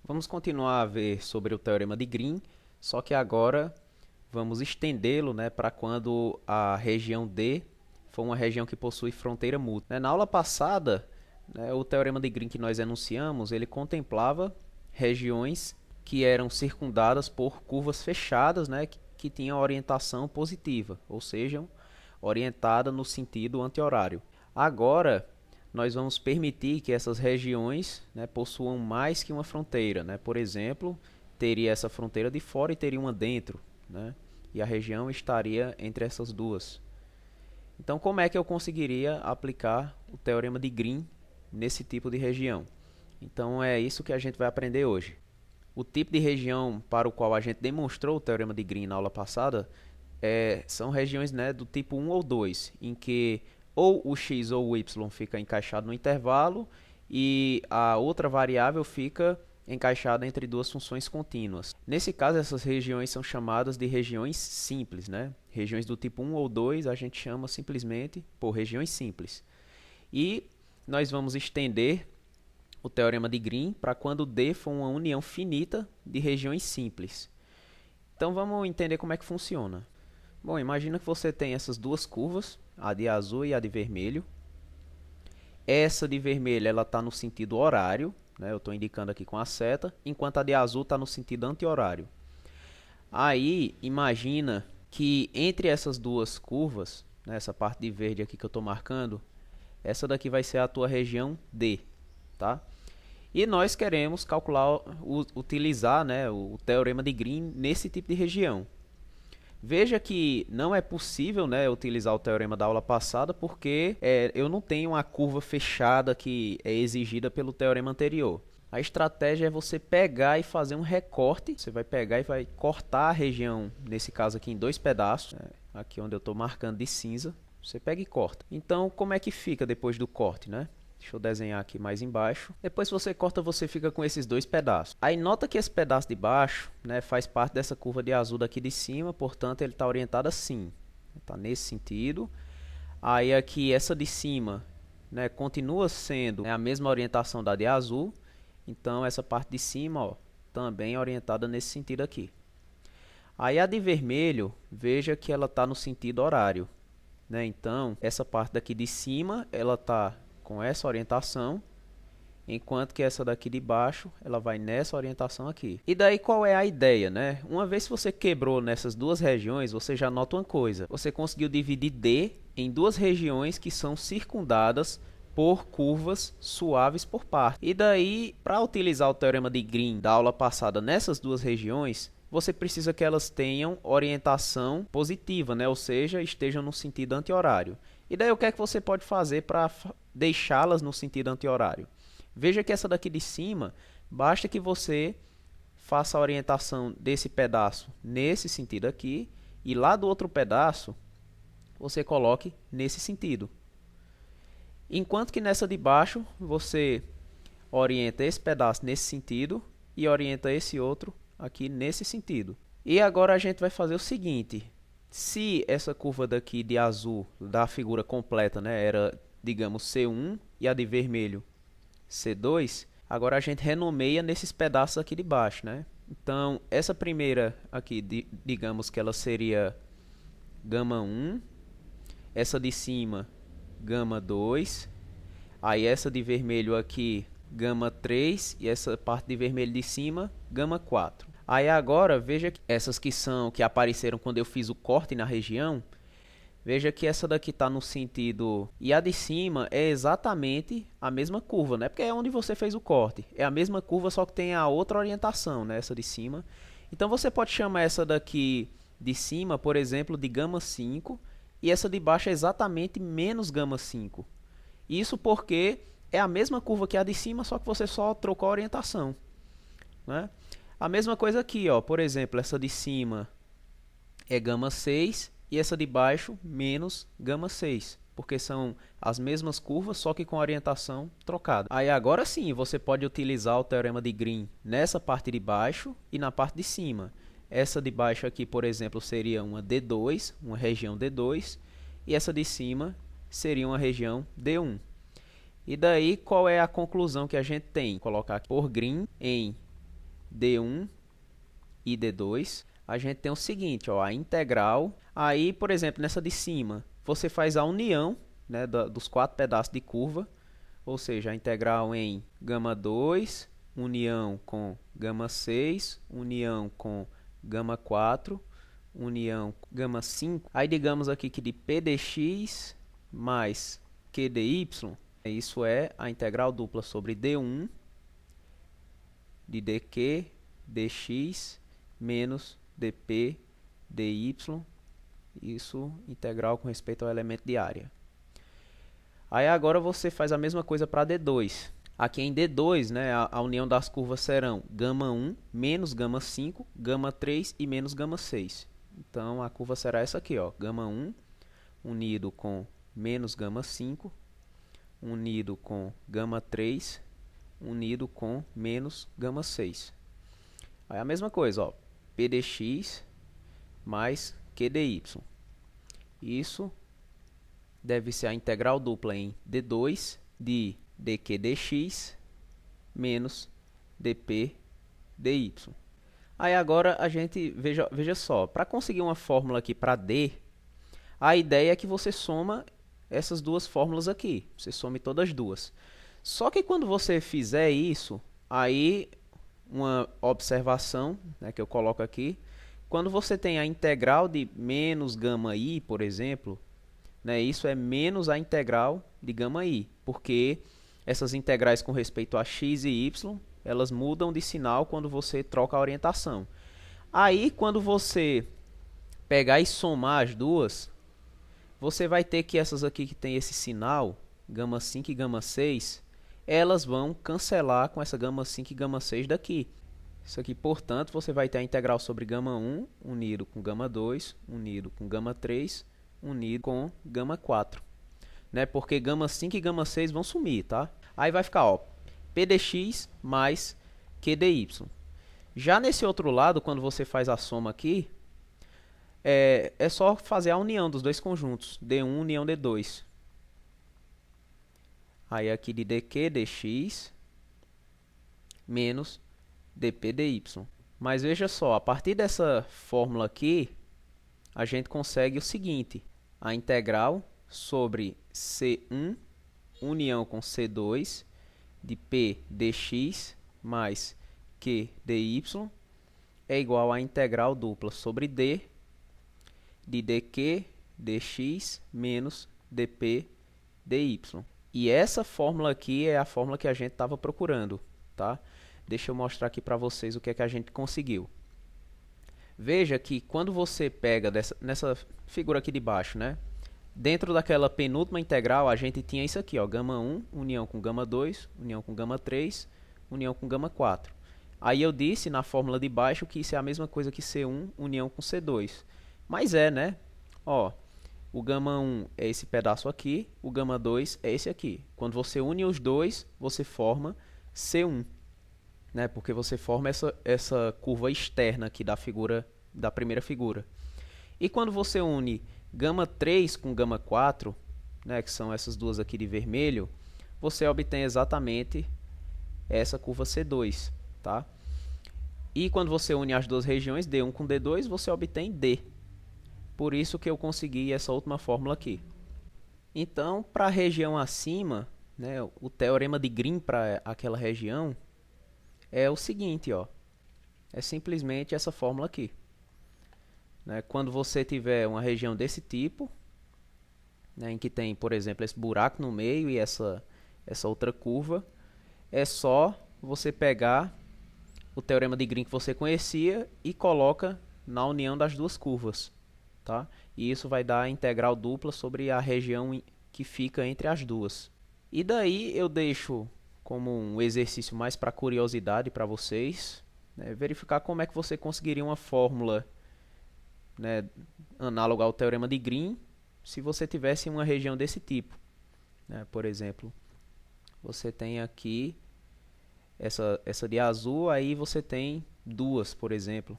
Vamos continuar a ver sobre o Teorema de Green, só que agora vamos estendê-lo, para quando a região D for uma região que possui fronteira mútua. Na aula passada, o Teorema de Green que nós enunciamos, ele contemplava regiões que eram circundadas por curvas fechadas, que tinham orientação positiva, ou seja, orientada no sentido anti-horário. Agora, nós vamos permitir que essas regiões possuam mais que uma fronteira. Por exemplo, teria essa fronteira de fora e teria uma dentro, e a região estaria entre essas duas. Então, como é que eu conseguiria aplicar o Teorema de Green nesse tipo de região? Então, é isso que a gente vai aprender hoje. O tipo de região para o qual a gente demonstrou o Teorema de Green na aula passada são regiões do tipo 1 ou 2, em que ou o x ou o y fica encaixado no intervalo e a outra variável fica encaixada entre duas funções contínuas. Nesse caso, essas regiões são chamadas de regiões simples. Regiões do tipo 1 ou 2 a gente chama simplesmente por regiões simples. E nós vamos estender o Teorema de Green para quando D for uma união finita de regiões simples. Então vamos entender como é que funciona. Bom, imagina que você tem essas duas curvas, a de azul e a de vermelho. Essa de vermelho ela está no sentido horário, eu estou indicando aqui com a seta, enquanto a de azul está no sentido anti-horário. Aí, imagina que entre essas duas curvas, essa parte de verde aqui que eu estou marcando, essa daqui vai ser a tua região D, tá? E nós queremos calcular, utilizar o Teorema de Green nesse tipo de região. Veja que não é possível utilizar o teorema da aula passada porque eu não tenho uma curva fechada que é exigida pelo teorema anterior. A estratégia é você pegar e fazer um recorte. Você vai pegar e vai cortar a região, nesse caso aqui, em dois pedaços. Aqui onde eu estou marcando de cinza. Você pega e corta. Então, como é que fica depois do corte, Deixa eu desenhar aqui mais embaixo. Depois que você corta, você fica com esses dois pedaços. Aí nota que esse pedaço de baixo faz parte dessa curva de azul daqui de cima, portanto ele está orientado assim. Está nesse sentido. Aí aqui essa de cima continua sendo a mesma orientação da de azul. Então essa parte de cima também é orientada nesse sentido aqui. Aí a de vermelho, veja que ela está no sentido horário. Então essa parte daqui de cima ela está com essa orientação, enquanto que essa daqui de baixo, ela vai nessa orientação aqui. E daí qual é a ideia, Uma vez que você quebrou nessas duas regiões, você já nota uma coisa. Você conseguiu dividir D em duas regiões que são circundadas por curvas suaves por parte. E daí, para utilizar o Teorema de Green da aula passada nessas duas regiões, você precisa que elas tenham orientação positiva, ou seja, estejam no sentido anti-horário. E daí o que é que você pode fazer para deixá-las no sentido anti-horário? Veja que essa daqui de cima, basta que você faça a orientação desse pedaço nesse sentido aqui, e lá do outro pedaço, você coloque nesse sentido. Enquanto que nessa de baixo, você orienta esse pedaço nesse sentido e orienta esse outro aqui nesse sentido. E agora a gente vai fazer o seguinte. Se essa curva daqui de azul da figura completa era, digamos, C1 e a de vermelho C2, agora a gente renomeia nesses pedaços aqui de baixo. Então, essa primeira aqui, digamos que ela seria gama 1, essa de cima, gama 2, aí essa de vermelho aqui, gama 3, e essa parte de vermelho de cima, gama 4. Aí agora, veja que essas que apareceram quando eu fiz o corte na região, veja que essa daqui está no sentido... E a de cima é exatamente a mesma curva, Porque é onde você fez o corte. É a mesma curva, só que tem a outra orientação, Essa de cima. Então você pode chamar essa daqui de cima, por exemplo, de gama 5, e essa de baixo é exatamente menos gama 5. Isso porque é a mesma curva que a de cima, só que você só trocou a orientação, A mesma coisa aqui, por exemplo, essa de cima é gama 6 e essa de baixo menos gama 6, porque são as mesmas curvas, só que com a orientação trocada. Aí agora sim, você pode utilizar o Teorema de Green nessa parte de baixo e na parte de cima. Essa de baixo aqui, por exemplo, seria uma D2, uma região D2, e essa de cima seria uma região D1. E daí, qual é a conclusão que a gente tem? Colocar por Green em D1 e D2, a gente tem o seguinte, ó, a integral. Aí, por exemplo, nessa de cima, você faz a união, né, dos 4 pedaços de curva, ou seja, a integral em gama 2, união com gama 6, união com gama 4, união com gama 5. Aí digamos aqui que de P dx mais Q dy, isso é a integral dupla sobre D1 de dq dx menos dp dy, isso integral com respeito ao elemento de área. Aí agora você faz a mesma coisa para D2. Aqui em D2, né, a união das curvas serão gama 1 menos gama 5, gama 3 e menos gama 6. Então a curva será essa aqui, ó, gama 1 unido com menos gama 5, unido com gama 3, unido com menos gama 6. Aí a mesma coisa, ó, P dx mais Q dy. Isso deve ser a integral dupla em D2 de dq dx menos dp dy. Aí agora a gente, veja só, para conseguir uma fórmula aqui para D, a ideia é que você soma essas duas fórmulas aqui. Você some todas as duas. Só que quando você fizer isso, aí uma observação, né, que eu coloco aqui, quando você tem a integral de menos gama i, por exemplo, né, isso é menos a integral de gama i, porque essas integrais com respeito a x e y, elas mudam de sinal quando você troca a orientação. Aí, quando você pegar e somar as duas, você vai ter que essas aqui que tem esse sinal, gama 5 e gama 6, elas vão cancelar com essa gama 5 e gama 6 daqui. Isso aqui, portanto, você vai ter a integral sobre gama 1 unido com gama 2, unido com gama 3, unido com gama 4. Né? Porque gama 5 e gama 6 vão sumir, tá? Aí vai ficar, ó, P dx mais Q dy. Já nesse outro lado, quando você faz a soma aqui, é só fazer a união dos dois conjuntos, D1 união D2. Aí aqui de dq dx menos dp dy. Mas veja só, a partir dessa fórmula aqui, a gente consegue o seguinte, a integral sobre C1 união com C2 de P dx mais Q dy é igual à integral dupla sobre D de dq dx menos dp dy. E essa fórmula aqui é a fórmula que a gente estava procurando, tá? Deixa eu mostrar aqui para vocês o que é que a gente conseguiu. Veja que quando você pega nessa figura aqui de baixo, né? Dentro daquela penúltima integral, a gente tinha isso aqui, ó, gama 1, união com gama 2, união com gama 3, união com gama 4. Aí eu disse na fórmula de baixo que isso é a mesma coisa que C1, união com C2. Mas é, né? Ó, o gama 1 é esse pedaço aqui, o gama 2 é esse aqui. Quando você une os dois, você forma C1. Né? Porque você forma essa curva externa aqui da primeira figura. E quando você une gama 3 com gama 4, né, que são essas duas aqui de vermelho, você obtém exatamente essa curva C2. Tá? E quando você une as duas regiões, D1 com D2, você obtém D. Por isso que eu consegui essa última fórmula aqui. Então, para a região acima, né, o teorema de Green para aquela região é o seguinte, ó, é simplesmente essa fórmula aqui. Né? Quando você tiver uma região desse tipo, né, em que tem, por exemplo, esse buraco no meio e essa outra curva, é só você pegar o teorema de Green que você conhecia e coloca na união das duas curvas. Tá? E isso vai dar a integral dupla sobre a região que fica entre as duas. E daí eu deixo como um exercício mais para curiosidade para vocês, né, verificar como é que você conseguiria uma fórmula, né, análoga ao teorema de Green se você tivesse uma região desse tipo. Né? Por exemplo, você tem aqui essa de azul, aí você tem duas, por exemplo,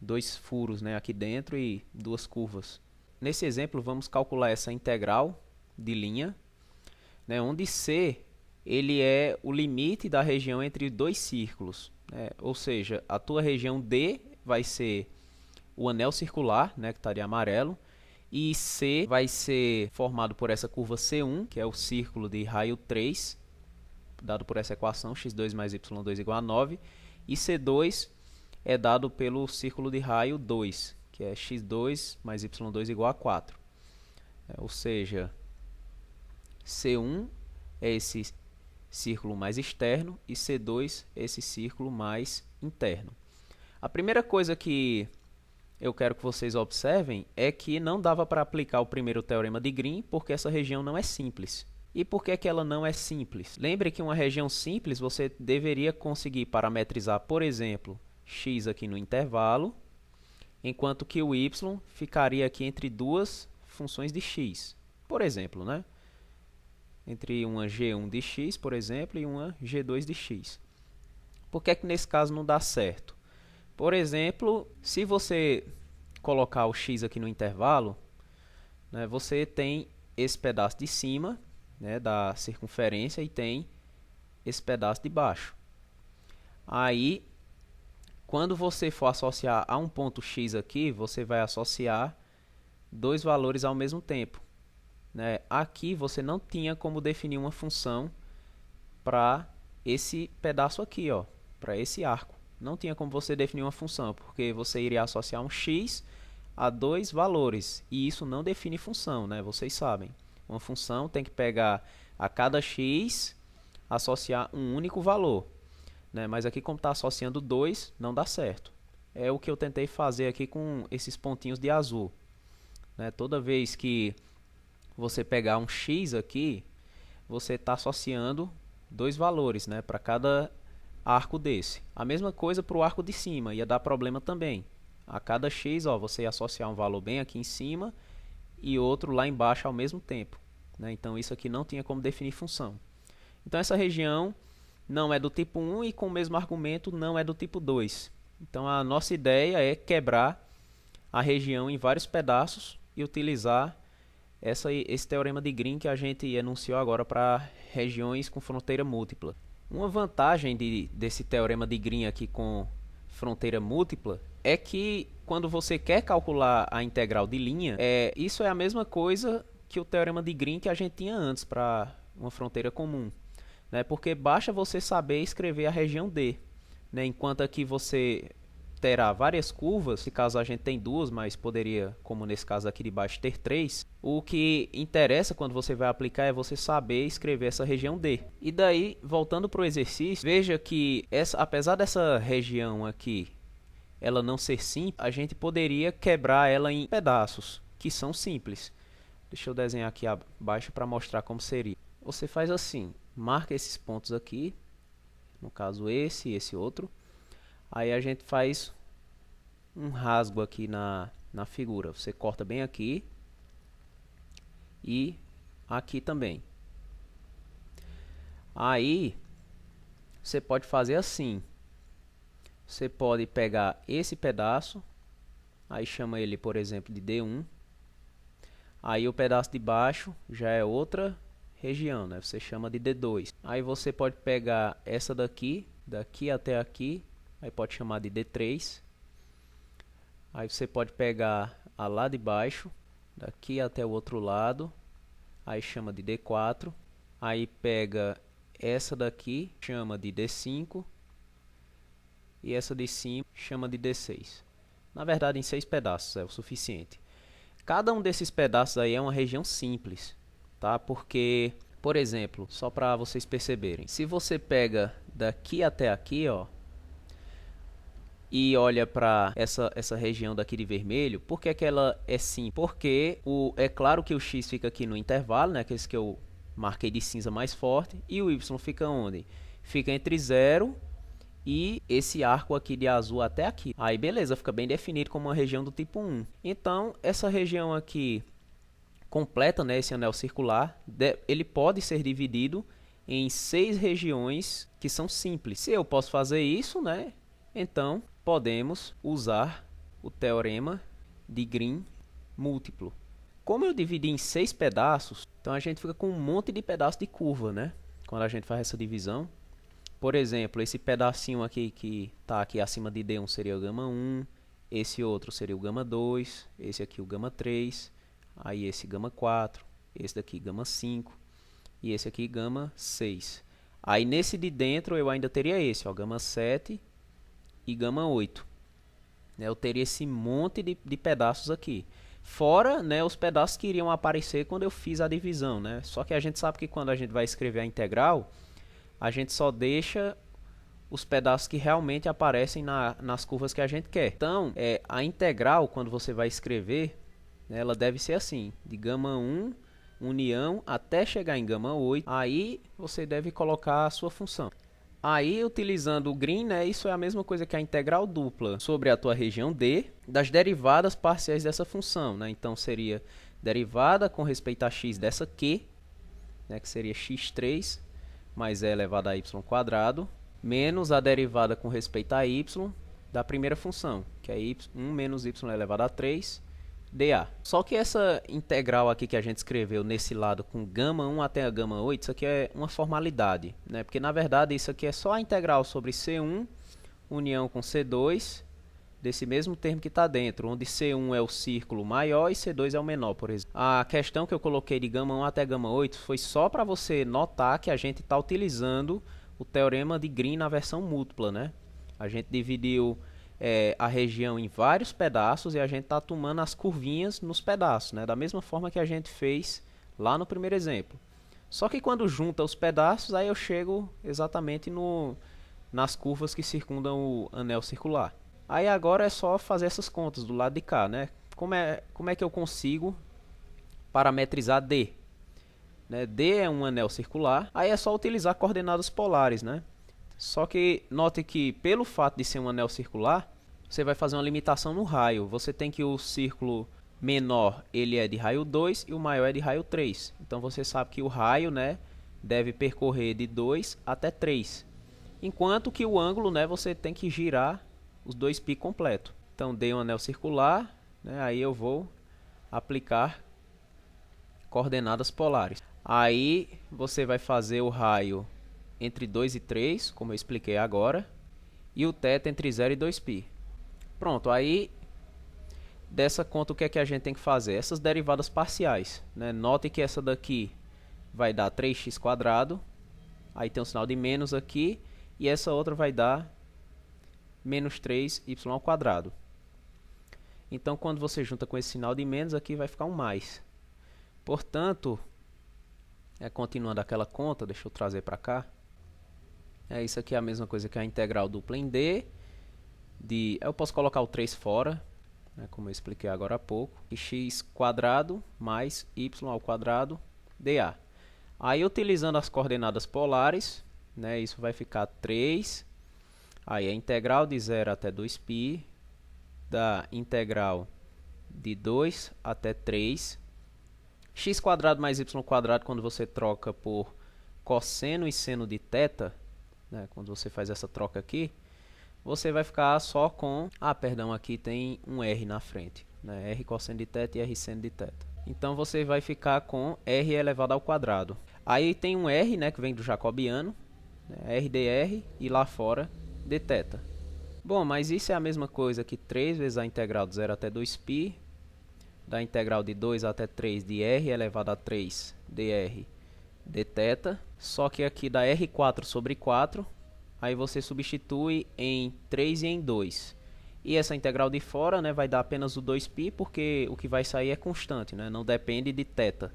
dois furos, né, aqui dentro e duas curvas. Nesse exemplo, vamos calcular essa integral de linha, né, onde C ele é o limite da região entre dois círculos. Ou seja, a tua região D vai ser o anel circular, né, que está de amarelo, e C vai ser formado por essa curva C1, que é o círculo de raio 3, dado por essa equação, x2 mais y2 igual a 9, e C2 é dado pelo círculo de raio 2, que é x2 mais y2 igual a 4. Ou seja, C1 é esse círculo mais externo e C2 é esse círculo mais interno. A primeira coisa que eu quero que vocês observem é que não dava para aplicar o primeiro teorema de Green porque essa região não é simples. E por que ela não é simples? Lembre que uma região simples você deveria conseguir parametrizar, por exemplo, x aqui no intervalo, enquanto que o y ficaria aqui entre duas funções de x. Por exemplo, né? Entre uma g1 de x, por exemplo, e uma g2 de x. Por que nesse caso não dá certo? Por exemplo, se você colocar o x aqui no intervalo, né, você tem esse pedaço de cima, né, da circunferência, e tem esse pedaço de baixo. Aí, quando você for associar a um ponto x aqui, você vai associar dois valores ao mesmo tempo. Né? Aqui você não tinha como definir uma função para esse pedaço aqui, para esse arco. Não tinha como você definir uma função, porque você iria associar um x a dois valores, e isso não define função, né? Vocês sabem. Uma função tem que pegar a cada x, associar um único valor. Né? Mas aqui, como está associando dois, não dá certo. É o que eu tentei fazer aqui com esses pontinhos de azul. Né? Toda vez que você pegar um x aqui, você está associando dois valores, né, para cada arco desse. A mesma coisa para o arco de cima, ia dar problema também. A cada x, você ia associar um valor bem aqui em cima e outro lá embaixo ao mesmo tempo. Né? Então isso aqui não tinha como definir função. Então essa região não é do tipo 1 e com o mesmo argumento não é do tipo 2. Então a nossa ideia é quebrar a região em vários pedaços e utilizar esse teorema de Green que a gente enunciou agora para regiões com fronteira múltipla. Uma vantagem desse teorema de Green aqui com fronteira múltipla é que quando você quer calcular a integral de linha, isso é a mesma coisa que o teorema de Green que a gente tinha antes para uma fronteira comum. Né? Porque basta você saber escrever a região D. Né? Enquanto aqui você terá várias curvas, se caso a gente tem duas, mas poderia, como nesse caso aqui de baixo, ter três. O que interessa quando você vai aplicar é você saber escrever essa região D. E daí, voltando para o exercício, veja que apesar dessa região aqui ela não ser simples, a gente poderia quebrar ela em pedaços, que são simples. Deixa eu desenhar aqui abaixo para mostrar como seria. Você faz assim, marca esses pontos aqui, no caso esse e esse outro. Aí a gente faz um rasgo aqui na figura. Você corta bem aqui e aqui também. Aí você pode fazer assim. Você pode pegar esse pedaço, aí chama ele, por exemplo, de D1. Aí o pedaço de baixo já é outra região, né? Você chama de D2. Aí você pode pegar essa daqui até aqui. Aí pode chamar de D3. Aí você pode pegar a lá de baixo, daqui até o outro lado. Aí chama de D4. Aí pega essa daqui, chama de D5. E essa de cima chama de D6. Na verdade, em 6 pedaços é o suficiente. Cada um desses pedaços aí é uma região simples, tá? Porque, por exemplo, só para vocês perceberem, se você pega daqui até aqui, e olha para essa região daqui de vermelho, por que ela é simples? Porque é claro que o x fica aqui no intervalo, né, aqueles que eu marquei de cinza mais forte, e o y fica onde? Fica entre 0 e esse arco aqui de azul até aqui. Aí beleza, fica bem definido como uma região do tipo 1. Então essa região aqui completa, né, esse anel circular, ele pode ser dividido em 6 regiões que são simples. Se eu posso fazer isso, né, então podemos usar o teorema de Green múltiplo. Como eu dividi em 6 pedaços, então a gente fica com um monte de pedaços de curva, né? Quando a gente faz essa divisão. Por exemplo, esse pedacinho aqui que está aqui acima de D1 seria o gama 1, esse outro seria o gama 2, esse aqui o gama 3, aí esse gama 4, esse daqui gama 5 e esse aqui gama 6. Aí nesse de dentro eu ainda teria esse, ó, gama 7 e gama 8. Eu teria esse monte de pedaços aqui. Fora, né, os pedaços que iriam aparecer quando eu fiz a divisão, né? Só que a gente sabe que quando a gente vai escrever a integral, a gente só deixa os pedaços que realmente aparecem nas curvas que a gente quer. Então, a integral, quando você vai escrever, né, ela deve ser assim, de gama 1, união, até chegar em gama 8. Aí você deve colocar a sua função. Aí, utilizando o green, né, isso é a mesma coisa que a integral dupla sobre a tua região D das derivadas parciais dessa função, né? Então, seria derivada com respeito a x dessa Q, né, que seria x3 mais e elevado a y quadrado, menos a derivada com respeito a y da primeira função, que é 1 menos y elevado a 3 dA. Só que essa integral aqui que a gente escreveu nesse lado com gama 1 até a gama 8, isso aqui é uma formalidade, né? Porque na verdade isso aqui é só a integral sobre C1 união com C2 desse mesmo termo que está dentro, onde C1 é o círculo maior e C2 é o menor, por exemplo. A questão que eu coloquei de gama 1 até gama 8 foi só para você notar que a gente está utilizando o teorema de Green na versão múltipla, né? A gente dividiu a região em vários pedaços e a gente está tomando as curvinhas nos pedaços, né? Da mesma forma que a gente fez lá no primeiro exemplo. Só que quando junta os pedaços, aí eu chego exatamente nas curvas que circundam o anel circular. Aí agora é só fazer essas contas do lado de cá, né? Como é que eu consigo parametrizar D? Né? D é um anel circular, aí é só utilizar coordenadas polares, né? Só que note que pelo fato de ser um anel circular, você vai fazer uma limitação no raio. Você tem que o círculo menor ele é de raio 2 e o maior é de raio 3. Então você sabe que o raio, né, deve percorrer de 2 até 3. Enquanto que o ângulo, né, você tem que girar os 2π completo. Então dei um anel circular, né, aí eu vou aplicar coordenadas polares. Aí você vai fazer o raio entre 2 e 3, como eu expliquei agora, e o θ entre 0 e 2π. Pronto, aí dessa conta o que é que a gente tem que fazer? Essas derivadas parciais, né? Note que essa daqui vai dar 3x², aí tem um sinal de menos aqui, e essa outra vai dar menos 3y². Então, quando você junta com esse sinal de menos, aqui vai ficar um mais. Portanto, continuando aquela conta, deixa eu trazer para cá. Isso aqui é a mesma coisa que a integral dupla em D. Eu posso colocar o 3 fora, né, como eu expliquei agora há pouco. E x² mais y² dA. Aí, utilizando as coordenadas polares, né, isso vai ficar 3. Aí, a integral de 0 até 2π da integral de 2 até 3. x² mais y², quando você troca por cosseno e seno de θ, né, quando você faz essa troca aqui, você vai ficar só com... perdão, aqui tem um r na frente, né, r cosseno de θ e r seno de θ. Então, você vai ficar com r elevado ao quadrado. Aí tem um r, né, que vem do jacobiano, né, r dr, e lá fora dθ. Bom, mas isso é a mesma coisa que 3 vezes a integral de 0 até 2π, da integral de 2 até 3 de r elevado a 3 dr dθ, só que aqui dá r4 sobre 4, aí você substitui em 3 e em 2. E essa integral de fora, né, vai dar apenas o 2π, porque o que vai sair é constante, né, não depende de θ.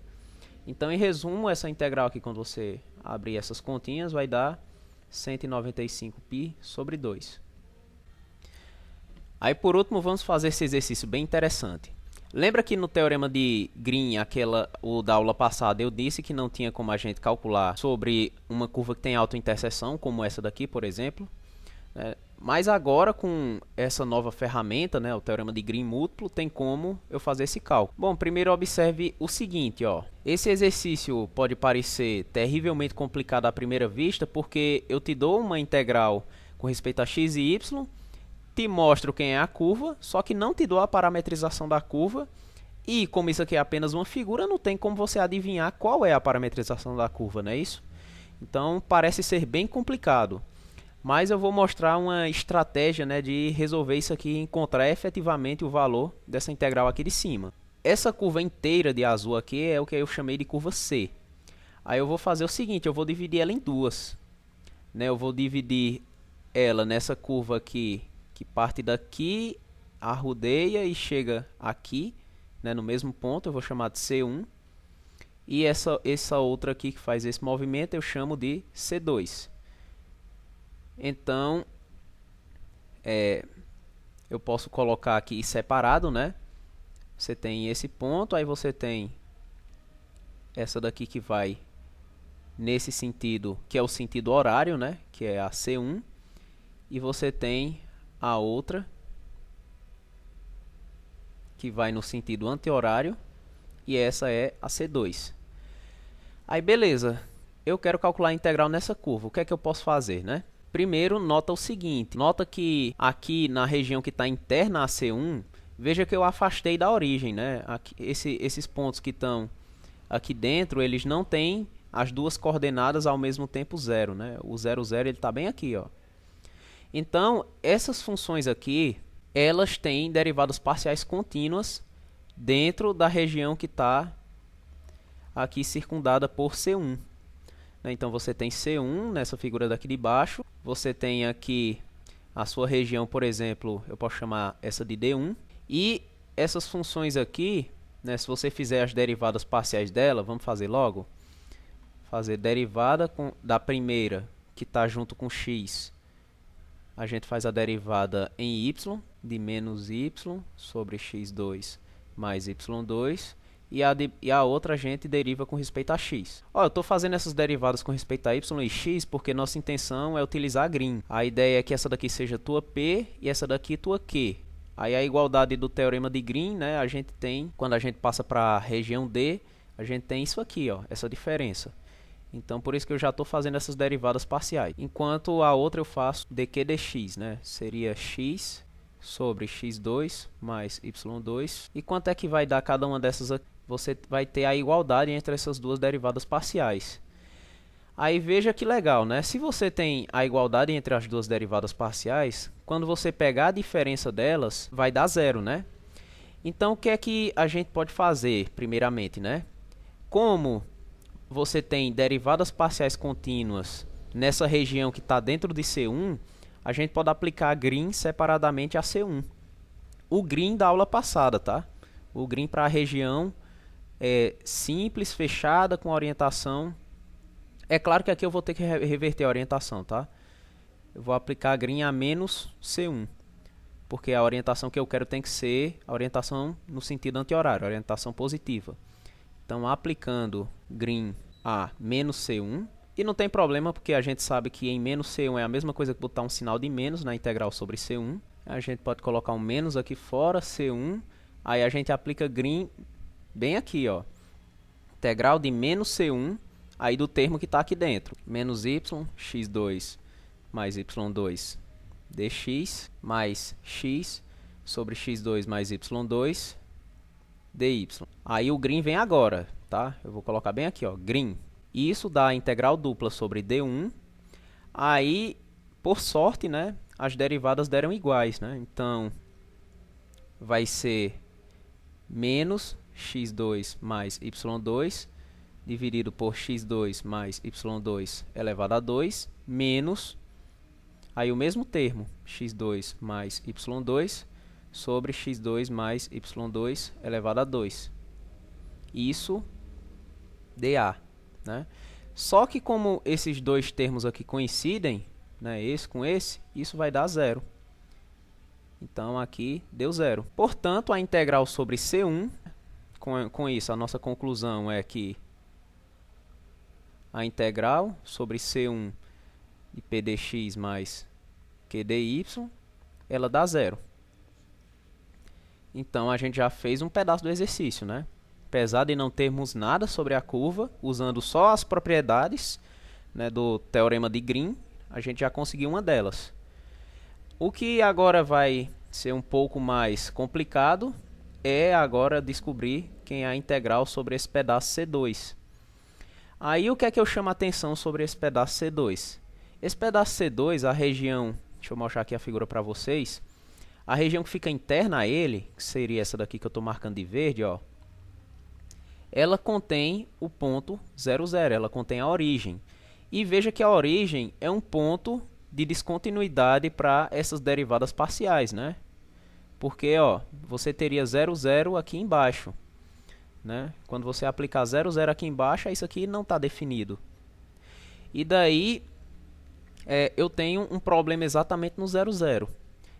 Então, em resumo, essa integral aqui, quando você abrir essas continhas, vai dar 195π sobre 2. Aí, por último, vamos fazer esse exercício bem interessante. Lembra que no teorema de Green, o da aula passada, eu disse que não tinha como a gente calcular sobre uma curva que tem autointerseção, como essa daqui, por exemplo. Mas agora, com essa nova ferramenta, né, o teorema de Green múltiplo, tem como eu fazer esse cálculo. Bom, primeiro observe o seguinte, ó. Esse exercício pode parecer terrivelmente complicado à primeira vista, porque eu te dou uma integral com respeito a x e y, te mostro quem é a curva, só que não te dou a parametrização da curva, e como isso aqui é apenas uma figura, não tem como você adivinhar qual é a parametrização da curva, não é isso? Então, parece ser bem complicado. Mas eu vou mostrar uma estratégia, né, de resolver isso aqui e encontrar efetivamente o valor dessa integral aqui de cima. Essa curva inteira de azul aqui é o que eu chamei de curva C. Aí eu vou fazer o seguinte, eu vou dividir ela em duas. Né, eu vou dividir ela nessa curva aqui, que parte daqui, arrodeia e chega aqui, né, no mesmo ponto, eu vou chamar de C1. E essa outra aqui que faz esse movimento eu chamo de C2. Então, eu posso colocar aqui separado, né? Você tem esse ponto, aí você tem essa daqui que vai nesse sentido, que é o sentido horário, né? Que é a C1. E você tem a outra, que vai no sentido anti-horário, e essa é a C2. Aí, beleza. Eu quero calcular a integral nessa curva. O que é que eu posso fazer, né? Primeiro, nota o seguinte. Nota que aqui na região que está interna a C1, veja que eu afastei da origem, né? Aqui, esses pontos que estão aqui dentro, eles não têm as duas coordenadas ao mesmo tempo zero, né? O 0, 0, ele está bem aqui, ó. Então, essas funções aqui, elas têm derivadas parciais contínuas dentro da região que está aqui circundada por C1. Então, você tem C1 nessa figura daqui de baixo. Você tem aqui a sua região, por exemplo, eu posso chamar essa de D1. E essas funções aqui, né, se você fizer as derivadas parciais dela, vamos fazer logo. Fazer derivada da primeira, que está junto com x. A gente faz a derivada em y, de menos y sobre x2 mais y2. E a outra a gente deriva com respeito a x. Ó, eu estou fazendo essas derivadas com respeito a y e x porque nossa intenção é utilizar green. A ideia é que essa daqui seja tua P e essa daqui tua Q. Aí a igualdade do teorema de Green, né, a gente tem, quando a gente passa para a região D, a gente tem isso aqui, ó, essa diferença. Então, por isso que eu já estou fazendo essas derivadas parciais. Enquanto a outra eu faço dq dx, né, seria x sobre x2 mais y2. E quanto é que vai dar cada uma dessas aqui? Você vai ter a igualdade entre essas duas derivadas parciais. Aí veja que legal, né? Se você tem a igualdade entre as duas derivadas parciais, quando você pegar a diferença delas, vai dar zero, né? Então, o que é que a gente pode fazer, primeiramente, né? Como você tem derivadas parciais contínuas nessa região que está dentro de C1, a gente pode aplicar Green separadamente a C1. O Green da aula passada, tá? O Green para a região simples, fechada, com orientação. É claro que aqui eu vou ter que reverter a orientação, tá? Eu vou aplicar Green a menos C1, porque a orientação que eu quero tem que ser a orientação no sentido anti-horário, a orientação positiva. Então, aplicando Green a menos C1, e não tem problema, porque a gente sabe que em menos C1 é a mesma coisa que botar um sinal de menos na integral sobre C1. A gente pode colocar um menos aqui fora, C1, aí a gente aplica Green bem aqui, ó. Integral de menos C1, aí do termo que está aqui dentro. Menos y, x2 mais y2 dx, mais x sobre x2 mais y2 dy. Aí o Green vem agora, tá? Eu vou colocar bem aqui, ó, Green. Isso dá a integral dupla sobre d1. Aí, por sorte, né, as derivadas deram iguais, né? Então, vai ser menos x2 mais y2 dividido por x2 mais y2 elevado a 2 menos, aí o mesmo termo, x2 mais y2 sobre x2 mais y2 elevado a 2. Isso dA, né? Só que como esses dois termos aqui coincidem, né, esse com esse, isso vai dar zero. Então, aqui deu zero. Portanto, a integral sobre C1, com isso, a nossa conclusão é que a integral sobre C1 de P dx mais Q dy, ela dá zero. Então, a gente já fez um pedaço do exercício, né? Apesar de não termos nada sobre a curva, usando só as propriedades, né, do teorema de Green, a gente já conseguiu uma delas. O que agora vai ser um pouco mais complicado é agora descobrir quem é a integral sobre esse pedaço C2. Aí o que é que eu chamo a atenção sobre esse pedaço C2? Esse pedaço C2, a região, deixa eu mostrar aqui a figura para vocês, a região que fica interna a ele, que seria essa daqui que eu estou marcando de verde, ó, ela contém o ponto 0, 0, ela contém a origem. E veja que a origem é um ponto de descontinuidade para essas derivadas parciais, né? Porque, ó, você teria 0, 0 aqui embaixo, né? Quando você aplicar 0, 0 aqui embaixo, isso aqui não está definido. E daí, eu tenho um problema exatamente no 0, 0.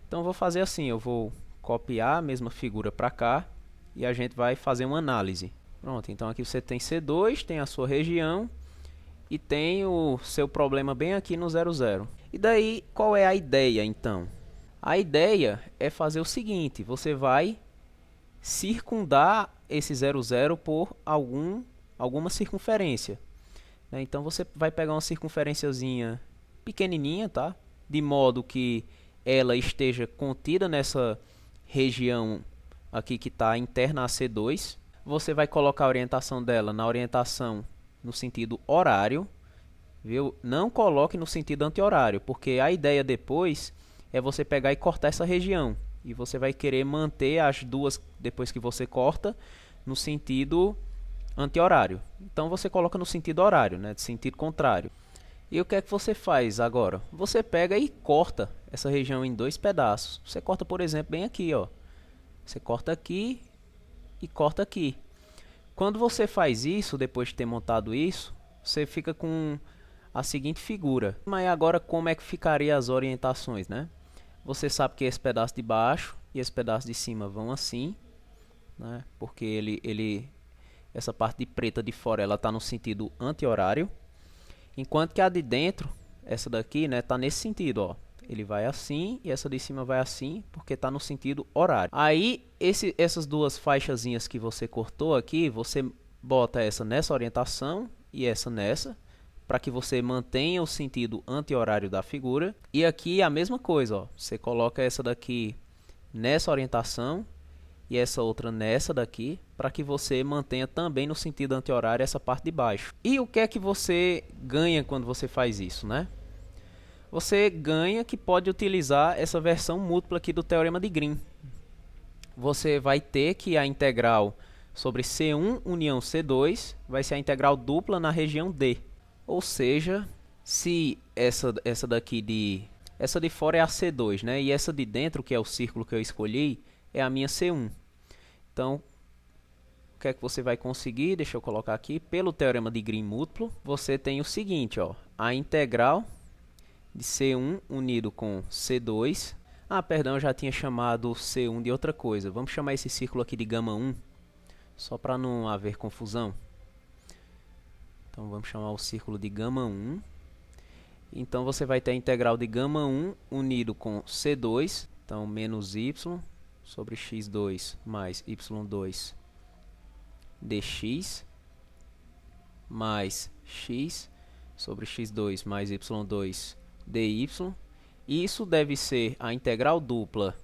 Então, eu vou fazer assim, eu vou copiar a mesma figura para cá e a gente vai fazer uma análise. Pronto, então aqui você tem C2, tem a sua região e tem o seu problema bem aqui no 0, 0. E daí, qual é a ideia, então? A ideia é fazer o seguinte, você vai circundar esse 0, 0 por alguma circunferência. Então, você vai pegar uma circunferenciazinha pequenininha, tá? De modo que ela esteja contida nessa região aqui que está interna a C2. Você vai colocar a orientação dela na orientação no sentido horário, viu? Não coloque no sentido anti-horário, porque a ideia depois é você pegar e cortar essa região. E você vai querer manter as duas, depois que você corta, no sentido anti-horário. Então você coloca no sentido horário, né? De sentido contrário. E o que é que você faz agora? Você pega e corta essa região em dois pedaços. Você corta, por exemplo, bem aqui, ó. Você corta aqui e corta aqui. Quando você faz isso, depois de ter montado isso, você fica com a seguinte figura. Mas agora como é que ficaria as orientações, né? Você sabe que esse pedaço de baixo e esse pedaço de cima vão assim, né? Porque essa parte de preta de fora, ela está no sentido anti-horário. Enquanto que a de dentro, essa daqui, né, tá nesse sentido, ó. Ele vai assim e essa de cima vai assim, porque está no sentido horário. Aí, essas duas faixazinhas que você cortou aqui, você bota essa nessa orientação e essa nessa, para que você mantenha o sentido anti-horário da figura. E aqui a mesma coisa, ó. Você coloca essa daqui nessa orientação e essa outra nessa daqui, para que você mantenha também no sentido anti-horário essa parte de baixo. E o que é que você ganha quando você faz isso, né? Você ganha que pode utilizar essa versão múltipla aqui do Teorema de Green. Você vai ter que a integral sobre C1 união C2 vai ser a integral dupla na região D. Ou seja, se essa de fora é a C2, né? E essa de dentro, que é o círculo que eu escolhi, é a minha C1. Então, o que é que você vai conseguir? Deixa eu colocar aqui. Pelo Teorema de Green múltiplo, você tem o seguinte, ó. A integral de C1 unido com C2. Ah, perdão, eu já tinha chamado C1 de outra coisa. Vamos chamar esse círculo aqui de gama 1, só para não haver confusão. Então, vamos chamar o círculo de gama 1. Então, você vai ter a integral de gama 1 unido com C2. Então, menos y sobre x2 mais y2 dx mais x sobre x2 mais y2 dy. Isso deve ser a integral dupla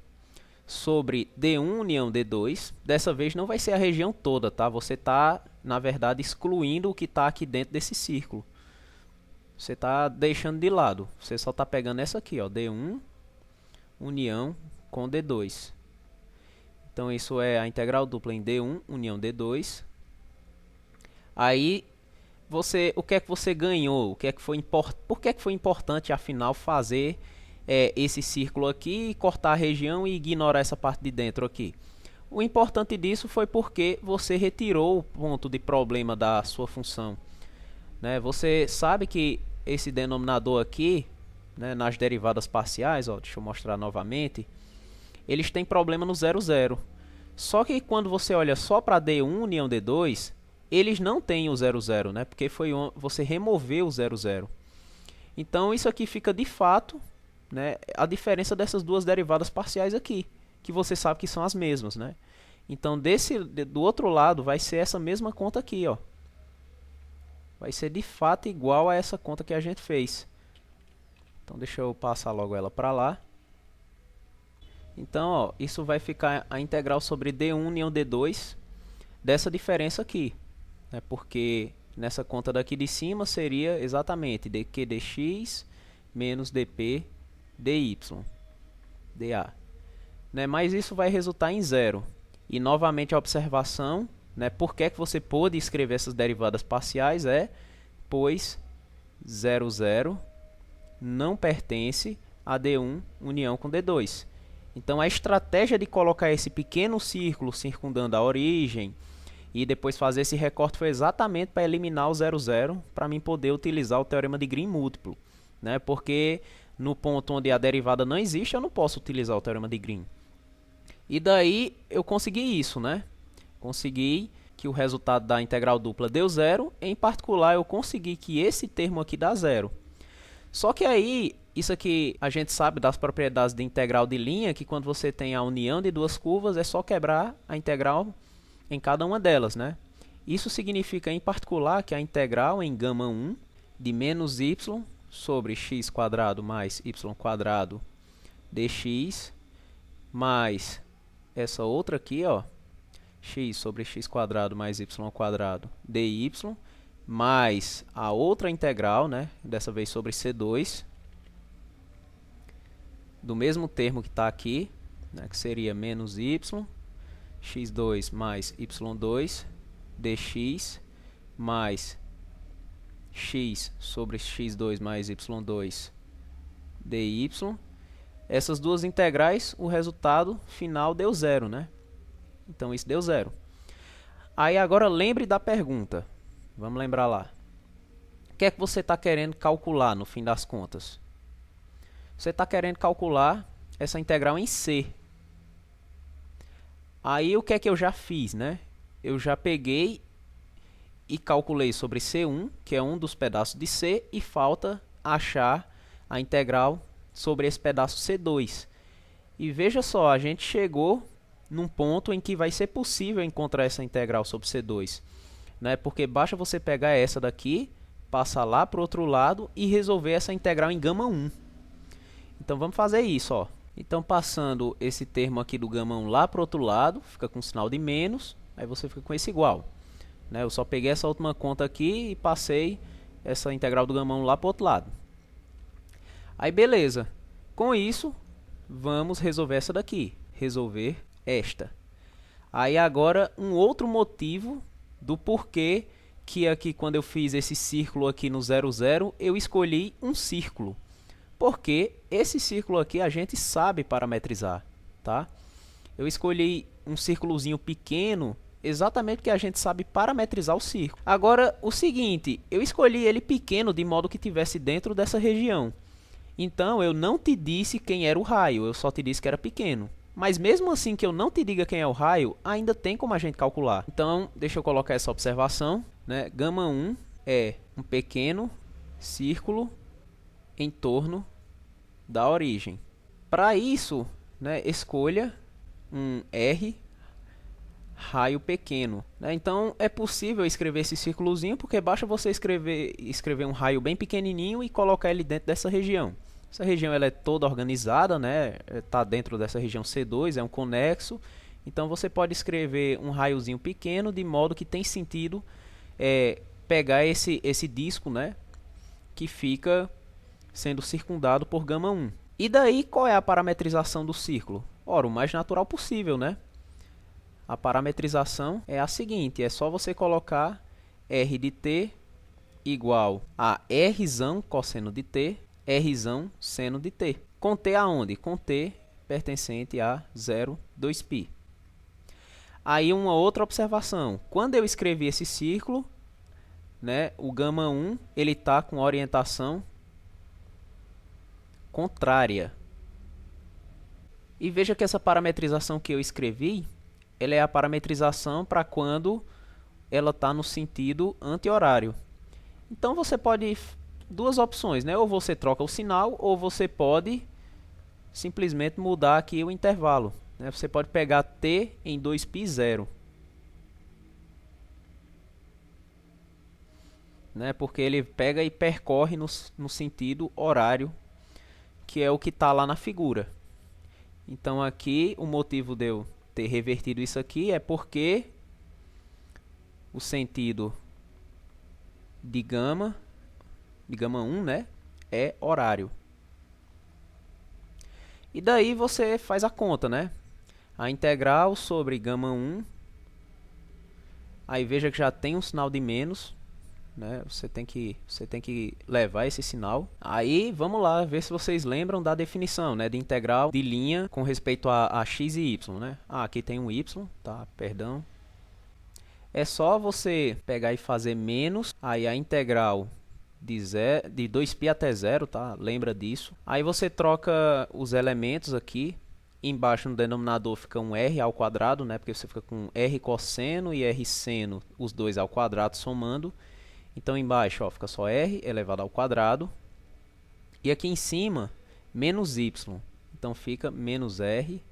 sobre d1 união d2. Dessa vez não vai ser a região toda, tá? Você está, na verdade, excluindo o que está aqui dentro desse círculo. Você está deixando de lado. Você só está pegando essa aqui, ó, d1 união com d2. Então, isso é a integral dupla em d1 união d2. Aí, o que é que você ganhou? O que é que por que é que foi importante, afinal, fazer esse círculo aqui e cortar a região e ignorar essa parte de dentro aqui? O importante disso foi porque você retirou o ponto de problema da sua função, né? Você sabe que esse denominador aqui, né, nas derivadas parciais, ó, deixa eu mostrar novamente, eles têm problema no 0, 0. Só que quando você olha só para D1 união D2, eles não têm o 0, 0, né? Porque você removeu o 0, 0. Então, isso aqui fica de fato, né, a diferença dessas duas derivadas parciais aqui, que você sabe que são as mesmas, né? Então, do outro lado, vai ser essa mesma conta aqui, ó. Vai ser de fato igual a essa conta que a gente fez. Então, deixa eu passar logo ela para lá. Então, ó, isso vai ficar a integral sobre D1 união D2 dessa diferença aqui, né? Porque nessa conta daqui de cima seria exatamente dq dx menos dp dy, dA. Né? Mas isso vai resultar em zero. E novamente a observação, né, por que você pôde escrever essas derivadas parciais pois 0, 0 não pertence a D1 união com D2. Então a estratégia de colocar esse pequeno círculo circundando a origem e depois fazer esse recorte foi exatamente para eliminar o 0, 0, para mim poder utilizar o teorema de Green múltiplo, né? Porque no ponto onde a derivada não existe, eu não posso utilizar o teorema de Green. E daí eu consegui isso, né? Consegui que o resultado da integral dupla deu zero. Em particular, eu consegui que esse termo aqui dá zero. Só que aí, isso aqui a gente sabe das propriedades de integral de linha, que quando você tem a união de duas curvas, é só quebrar a integral em cada uma delas, né? Isso significa, em particular, que a integral em γ1 de menos y sobre x² mais y² dx mais essa outra aqui, ó, x sobre x² mais y² dy, mais a outra integral, né, dessa vez sobre C2, do mesmo termo que está aqui, né, que seria menos y, x2 mais y2, dx, mais x sobre x2 mais y2, dy. Essas duas integrais, o resultado final deu zero, né? Então isso deu zero. Aí agora lembre da pergunta. Vamos lembrar lá. O que é que você está querendo calcular no fim das contas? Você está querendo calcular essa integral em C. Aí o que é que eu já fiz, né? Eu já peguei e calculei sobre C1, que é um dos pedaços de C, e falta achar a integral sobre esse pedaço C2. E veja só, a gente chegou num ponto em que vai ser possível encontrar essa integral sobre C2, né? Porque basta você pegar essa daqui, passar lá para o outro lado e resolver essa integral em γ1. Então vamos fazer isso, ó. Então passando esse termo aqui do γ1 lá para o outro lado, fica com sinal de menos, aí você fica com esse igual, né? Eu só peguei essa última conta aqui e passei essa integral do γ1 lá para o outro lado. Aí beleza, com isso vamos resolver essa daqui, resolver esta. Aí agora um outro motivo do porquê que aqui quando eu fiz esse círculo aqui no 0, 0, eu escolhi um círculo. Porque esse círculo aqui a gente sabe parametrizar, tá? Eu escolhi um círculozinho pequeno exatamente porque a gente sabe parametrizar o círculo. Agora, o seguinte, eu escolhi ele pequeno de modo que tivesse dentro dessa região. Então, eu não te disse quem era o raio, eu só te disse que era pequeno. Mas mesmo assim que eu não te diga quem é o raio, ainda tem como a gente calcular. Então, deixa eu colocar essa observação, né? γ1 é um pequeno círculo em torno da origem. Para isso, né, escolha um R raio pequeno, né? Então é possível escrever esse círculozinho porque basta você escrever um raio bem pequenininho e colocar ele dentro dessa região. Essa região ela é toda organizada, né? Está dentro dessa região C2, é um conexo. Então você pode escrever um raiozinho pequeno de modo que tem sentido pegar esse disco, né, que fica sendo circundado por γ1. E daí qual é a parametrização do círculo? Ora, o mais natural possível, né? A parametrização é a seguinte, é só você colocar R de t igual a Rzão cosseno de t, Rzão seno de t. Com t aonde? Com t pertencente a 0, 2π. Aí uma outra observação, quando eu escrevi esse círculo, né, o γ1 ele está com orientação contrária. E veja que essa parametrização que eu escrevi, ela é a parametrização para quando ela está no sentido anti-horário. Então você pode, duas opções, né? Ou você troca o sinal, ou você pode simplesmente mudar aqui o intervalo, né? Você pode pegar t em 2π0, né? Porque ele pega e percorre no sentido horário, que é o que está lá na figura. Então aqui o motivo de eu ter revertido isso aqui é porque o sentido de γ1, né, é horário. E daí você faz a conta, né? A integral sobre gama 1. Aí veja que já tem um sinal de menos, né? Você tem que levar esse sinal. Aí vamos lá ver se vocês lembram da definição, né, de integral de linha com respeito a x e y, né? Aqui tem um y, tá? Perdão. É só você pegar e fazer menos, aí a integral de 2π até zero, tá? Lembra disso. Aí você troca os elementos aqui. Embaixo no denominador fica um r ao quadrado, né? Porque você fica com r cosseno e r seno, os dois ao quadrado somando. Então embaixo, ó, fica só r elevado ao quadrado. E aqui em cima, menos y. Então fica menos r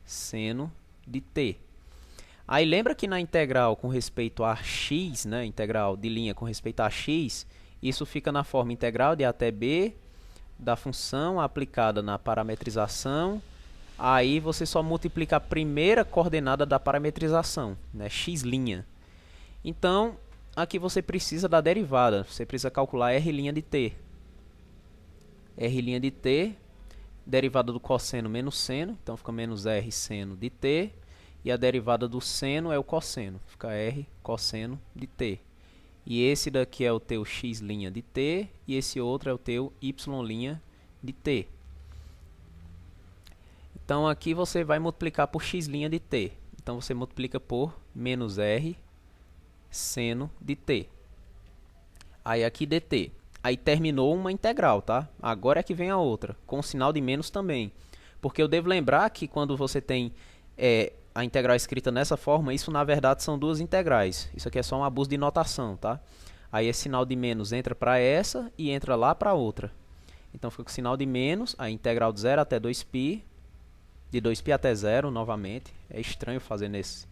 seno de t. Aí lembra que na integral com respeito a x, né, integral de linha com respeito a x, isso fica na forma integral de a até b da função aplicada na parametrização. Aí você só multiplica a primeira coordenada da parametrização, né, x'. Então, aqui você precisa da derivada, você precisa calcular r' de t. R' de t, derivada do cosseno menos seno, então fica menos r seno de t. E a derivada do seno é o cosseno, fica r cosseno de t. E esse daqui é o teu x' de t, e esse outro é o teu y' de t. Então aqui você vai multiplicar por x' de t. Então você multiplica por menos r seno de t. Aí aqui dt. Aí terminou uma integral, tá? Agora é que vem a outra, com sinal de menos também. Porque eu devo lembrar que quando você tem a integral escrita nessa forma, isso na verdade são duas integrais. Isso aqui é só um abuso de notação, tá? Aí esse sinal de menos entra para essa e entra lá para outra. Então fica com sinal de menos, a integral de 0 até 2π, de 2π até 0 novamente. É estranho fazer nesse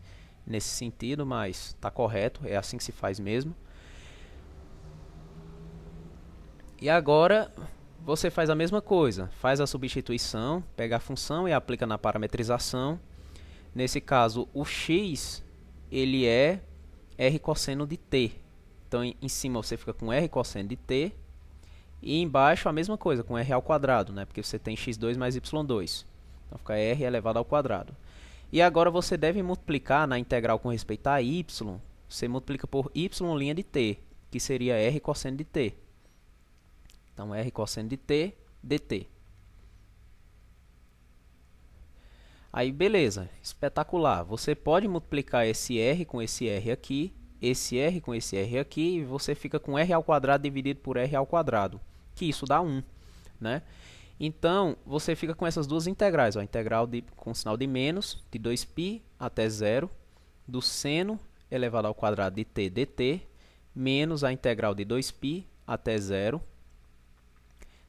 sentido, mas está correto, é assim que se faz mesmo. E agora você faz a mesma coisa, faz a substituição, pega a função e aplica na parametrização. Nesse caso, o x ele é r cosseno de t. Então, em cima você fica com r cosseno de t. E embaixo a mesma coisa, com r ao quadrado, né? Porque você tem x2 mais y2. Então, fica r elevado ao quadrado. E agora você deve multiplicar na integral com respeito a y. Você multiplica por y' de t, que seria r cosseno de t. Então, r cosseno de t dt. Aí, beleza, espetacular. Você pode multiplicar esse r com esse r aqui, esse r com esse r aqui, e você fica com r ao quadrado dividido por r ao quadrado, que isso dá 1, né? Então, você fica com essas duas integrais, ó, integral com sinal de menos, de 2π até 0, do seno elevado ao quadrado de t dt, menos a integral de 2π até 0,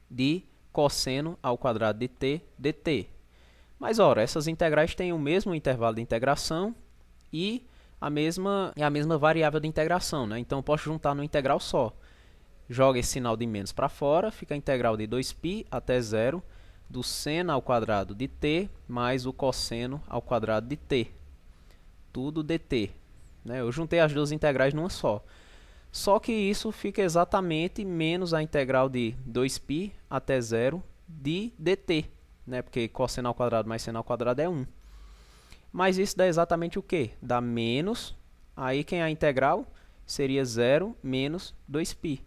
de cosseno ao quadrado de t dt. Mas, ora, essas integrais têm o mesmo intervalo de integração e a mesma variável de integração, né? Então, eu posso juntar no integral só. Joga esse sinal de menos para fora, fica a integral de 2π até 0, do seno ao quadrado de t, mais o cosseno ao quadrado de t. Tudo dt. Né? Eu juntei as duas integrais numa só. Só que isso fica exatamente menos a integral de 2π até 0 de dt. Né? Porque cosseno ao quadrado mais seno ao quadrado é 1. Mas isso dá exatamente o quê? Dá menos, aí quem é a integral seria 0 menos 2π.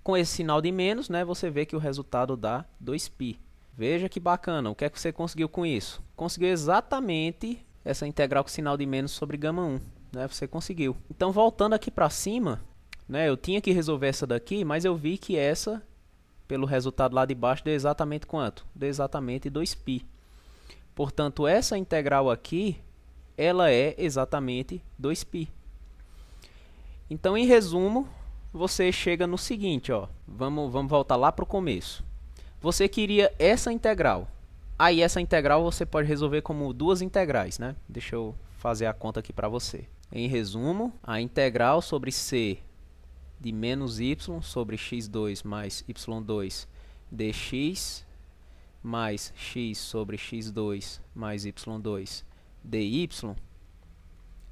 Com esse sinal de menos, né, você vê que o resultado dá 2π. Veja que bacana, o que é que você conseguiu com isso? Conseguiu exatamente essa integral com sinal de menos sobre gama 1. Né? Você conseguiu. Então, voltando aqui para cima, né, eu tinha que resolver essa daqui, mas eu vi que essa, pelo resultado lá de baixo, deu exatamente quanto? Deu exatamente 2π. Portanto, essa integral aqui, ela é exatamente 2π. Então, em resumo, você chega no seguinte, ó. Vamos voltar lá para o começo. Você queria essa integral. Aí, essa integral você pode resolver como duas integrais, né? Deixa eu fazer a conta aqui para você. Em resumo, a integral sobre c de menos y sobre x2 mais y2 dx mais x sobre x2 mais y2 dy,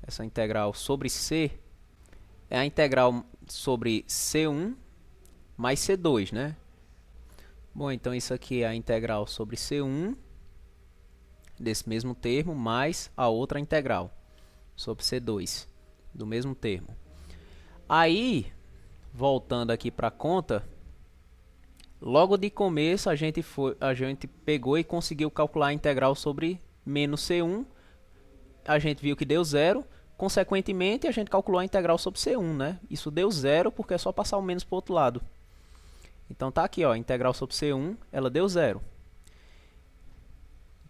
essa integral sobre c, é a integral sobre c1 mais c2, né? Bom, então isso aqui é a integral sobre C1 desse mesmo termo, mais a outra integral sobre C2 do mesmo termo. Aí, voltando aqui para a conta, logo de começo a gente pegou e conseguiu calcular a integral sobre menos C1. A gente viu que deu zero. Consequentemente, a gente calculou a integral sobre C1, né? Isso deu zero porque é só passar o menos para o outro lado. Então tá aqui, ó, a integral sobre C1, ela deu zero.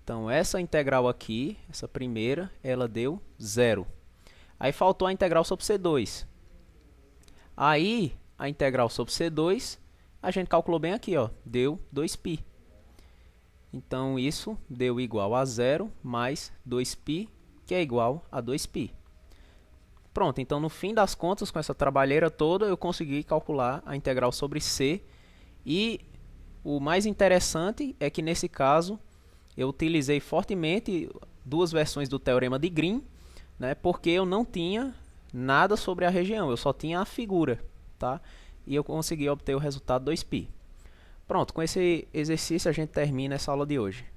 Então essa integral aqui, essa primeira, ela deu zero. Aí faltou a integral sobre C2. Aí a integral sobre C2, a gente calculou bem aqui, ó, deu 2π. Então isso deu igual a zero mais 2π, que é igual a 2π. Pronto, então no fim das contas, com essa trabalheira toda, eu consegui calcular a integral sobre C. E o mais interessante é que nesse caso eu utilizei fortemente duas versões do teorema de Green, né, porque eu não tinha nada sobre a região, eu só tinha a figura, tá? E eu consegui obter o resultado 2π. Pronto, com esse exercício a gente termina essa aula de hoje.